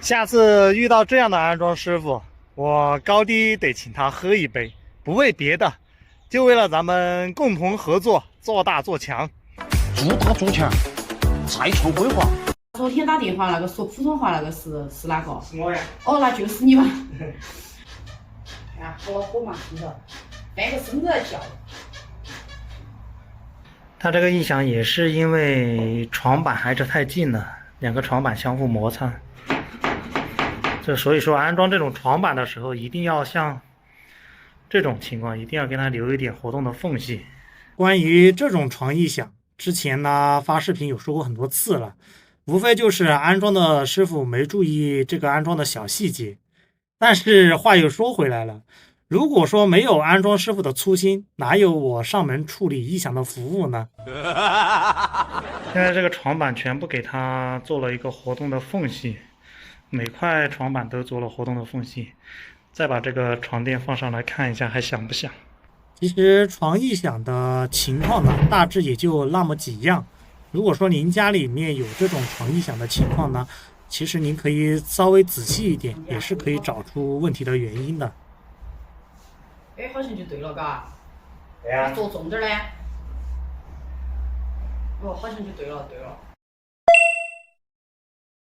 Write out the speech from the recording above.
下次遇到这样的安装师傅，我高低得请他喝一杯，不为别的，就为了咱们共同合作，做大做强。做大做强，再创辉煌。昨天打电话那个说普通话那个是哪个？是我呀。哦，那就是你嘛。看好火嘛，你说，翻个身子来叫。它这个异响也是因为床板挨着太近了，两个床板相互摩擦。所以说安装这种床板的时候，一定要像这种情况，一定要给它留一点活动的缝隙。关于这种床异响，之前呢发视频有说过很多次了，无非就是安装的师傅没注意这个安装的小细节。但是话又说回来了，如果说没有安装师傅的粗心，哪有我上门处理异响的服务呢？现在这个床板全部给它做了一个活动的缝隙，每块床板都做了活动的缝隙。再把这个床垫放上来看一下，还响不响？其实床异响的情况呢，大致也就那么几样。如果说您家里面有这种床异响的情况呢，其实您可以稍微仔细一点，也是可以找出问题的原因的。哎，好像就对了，嘎。对呀。做重点儿呢。哦，好像就对了。